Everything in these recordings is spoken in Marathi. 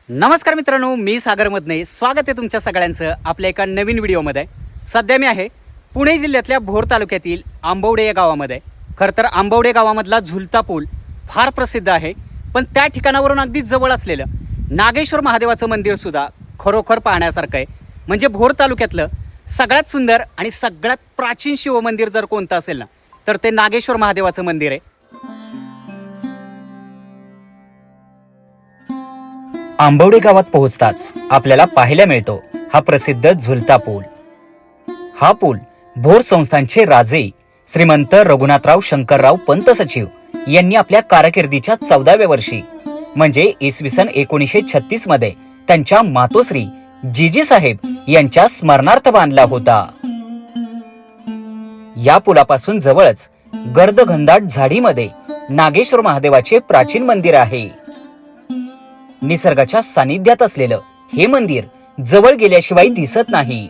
नमस्कार मित्रांनो, मी सागर मदने. स्वागत आहे तुमच्या सगळ्यांचं आपल्या एका नवीन व्हिडिओमध्ये. सध्या मी आहे पुणे जिल्ह्यातल्या भोर तालुक्यातील आंबवडे या गावामध्ये. खरं तर आंबवडे गावामधला झुलता पूल फार प्रसिद्ध आहे, पण त्या ठिकाणावरून अगदी जवळ असलेलं नागेश्वर महादेवाचं मंदिरसुद्धा खरोखर पाहण्यासारखं आहे. म्हणजे भोर तालुक्यातलं सगळ्यात सुंदर आणि सगळ्यात प्राचीन शिवमंदिर जर कोणतं असेल ना, तर ते नागेश्वर महादेवाचं मंदिर आहे. आंबवडे गावात पोहोचताच आपल्याला पाहायला मिळतो हा प्रसिद्ध झुलता पूल. हा पूल भोर संस्थानचे राजे श्रीमंत रघुनाथराव शंकरराव पंत सचिव यांनी आपल्या कारकिर्दीच्या 14व्या वर्षी म्हणजे इसवी सन 1936 मध्ये त्यांच्या मातोश्री जिजी साहेब यांच्या स्मरणार्थ बांधला होता. या पुलापासून जवळच गर्दघनदाट झाडीमध्ये नागेश्वर महादेवाचे प्राचीन मंदिर आहे. निसर्गाच्या सानिध्यात असलेलं हे मंदिर जवळ गेल्याशिवाय दिसत नाही.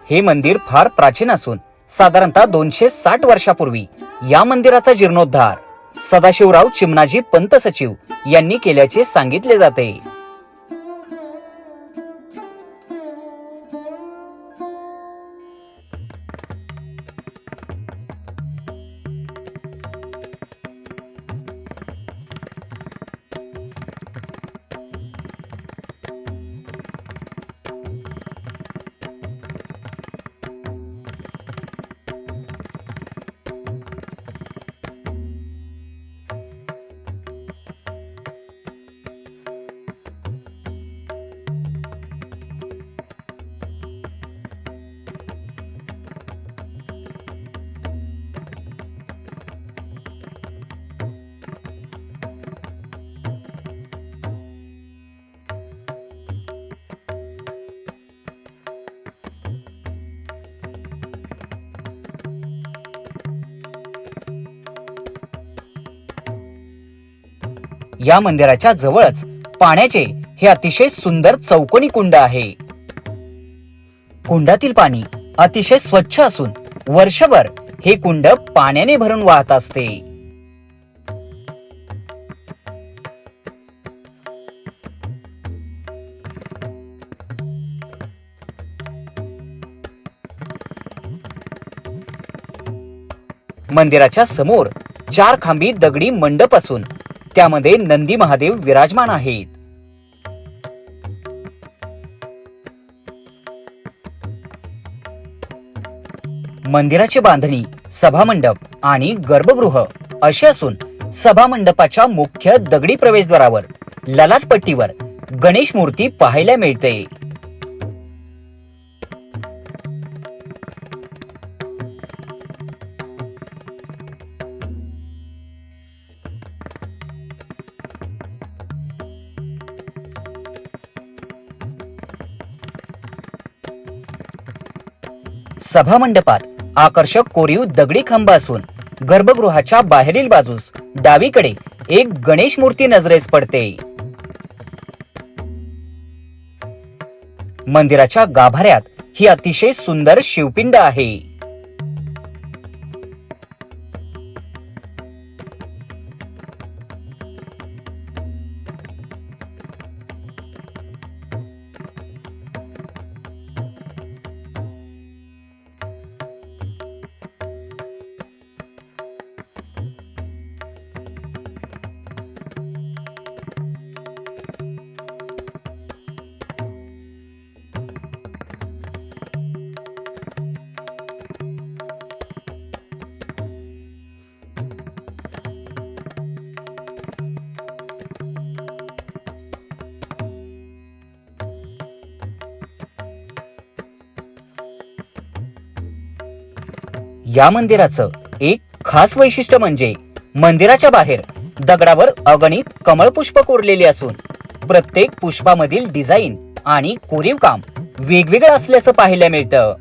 हे मंदिर फार प्राचीन असून साधारणतः 260 वर्षापूर्वी या मंदिराचा जीर्णोद्धार सदाशिवराव चिमणाजी पंत सचिव यांनी केल्याचे सांगितले जाते. या मंदिराच्या जवळच पाण्याचे हे अतिशय सुंदर चौकोनी कुंड आहे. कुंडातील पाणी अतिशय स्वच्छ असून वर्षभर हे कुंड पाण्याने भरून वाहत असते. मंदिराच्या समोर 4 खांबी दगडी मंडप असून त्यामध्ये नंदी महादेव विराजमान आहेत. मंदिराची बांधणी सभामंडप आणि गर्भगृह अशी असून सभामंडपाच्या मुख्य दगडी प्रवेशद्वारावर ललाटपट्टीवर गणेश मूर्ती पाहायला मिळते. सभामंडपात आकर्षक कोरीव दगडी खांब असून गर्भगृहाच्या बाहेरील बाजूस डावीकडे एक गणेश मूर्ती नजरेस पडते. मंदिराच्या गाभाऱ्यात ही अतिशय सुंदर शिवपिंड आहे. या मंदिराचं एक खास वैशिष्ट्य म्हणजे मंदिराच्या बाहेर दगडावर अगणित कमळपुष्प कोरलेली असून प्रत्येक पुष्पामधील डिझाईन आणि कोरीव काम वेगवेगळं असल्याचं पाहायला मिळतं.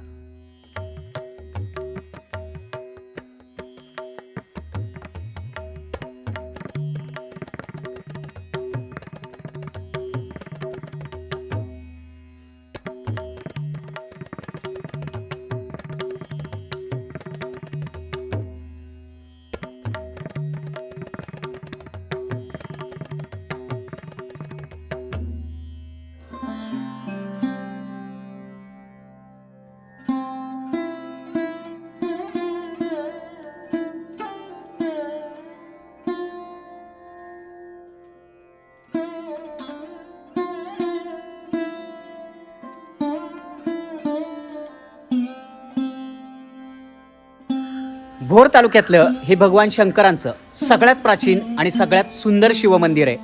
भोर तालुक्यातलं हे भगवान शंकरांचं सगळ्यात प्राचीन आणि सगळ्यात सुंदर शिवमंदिर आहे.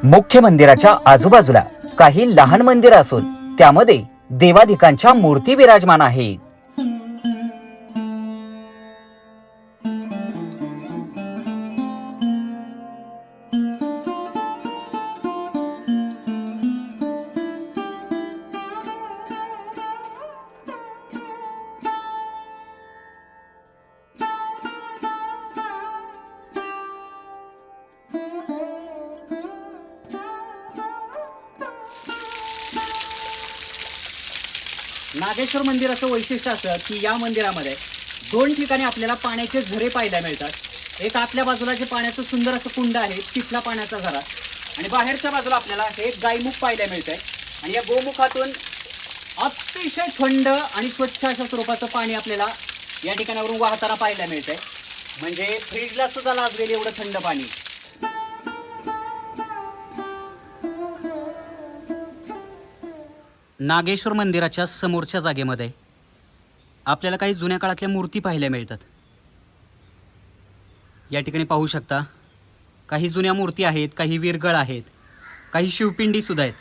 मुख्य मंदिराच्या आजूबाजूला काही लहान मंदिरं असून त्यामध्ये देवाधिकांच्या मूर्ती विराजमान आहेत. नागेश्वर मंदिराचं वैशिष्ट्य असं की या मंदिरामध्ये दोन ठिकाणी आपल्याला पाण्याचे झरे पाहायला मिळतात. एक आतल्या बाजूला जे पाण्याचं सुंदर असं कुंड आहे तिथला पाण्याचा झरा आणि बाहेरच्या बाजूला आपल्याला हे गायमुख पाहायला मिळतंय आणि या गोमुखातून अतिशय थंड आणि स्वच्छ अशा स्वरूपाचं पाणी आपल्याला या ठिकाणावरून वाहताना पाहायला मिळतंय. म्हणजे फ्रीजला सुद्धा लागलेलं एवढं थंड पाणी. नागेश्वर मंदिराच्या समोरच्या जागेमध्ये आपल्याला काही जुन्या काळातल्या मूर्ती पाहायला मिळतात. या ठिकाणी पाहू शकता काही जुन्या मूर्ती आहेत, काही विरगळ आहेत, काही शिवपिंडी सुद्धा आहेत.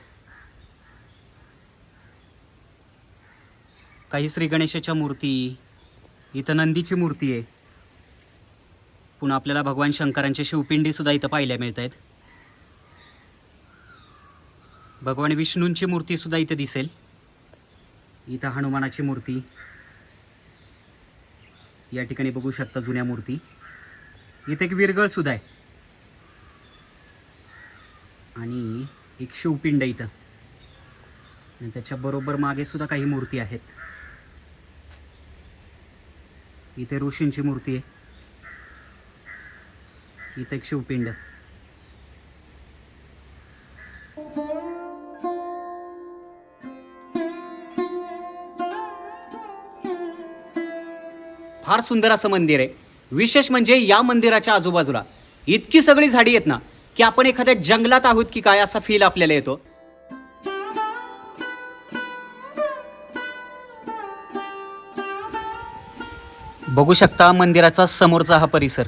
काही श्री गणेशाच्या मूर्ती, इथं नंदीची मूर्ती आहे. पुन्हा आपल्याला भगवान शंकरांच्या शिवपिंडी सुद्धा इथं पाहायला मिळत आहेत. भगवान विष्णूंची मूर्ती सुद्धा इथे दिसेल. इथं हनुमानाची मूर्ती या ठिकाणी बघू शकता, जुन्या मूर्ती. इथे एक विरगळ सुद्धा आहे आणि एक शिवपिंड इथं आणि त्याच्या बरोबर मागे सुद्धा काही मूर्ती आहेत. इथे ऋषींची मूर्ती आहे, इथे एक शिवपिंड. फार सुंदर असं मंदिर आहे. विशेष म्हणजे या मंदिराच्या आजूबाजूला इतकी सगळी झाडी आहेत ना की आपण एखाद्या जंगलात आहोत की काय असा फील आपल्याला येतो. बघू शकता मंदिराचा समोरचा हा परिसर.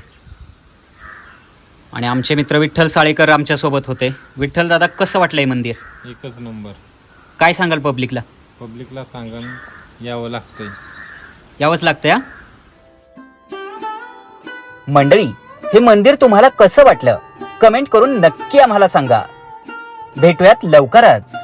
आणि आमचे मित्र विठ्ठल साळेकर आमच्या सोबत होते. विठ्ठल दादा, कसं वाटलंय मंदिर? एकच नंबर. काय सांगाल पब्लिकला? पब्लिकला सांगाल यावं लागतंय. यावंच लागतंय. हा मंडळी, हे मंदिर तुम्हाला कसं वाटलं कमेंट करून नक्की आम्हाला सांगा. भेटूयात लवकरच.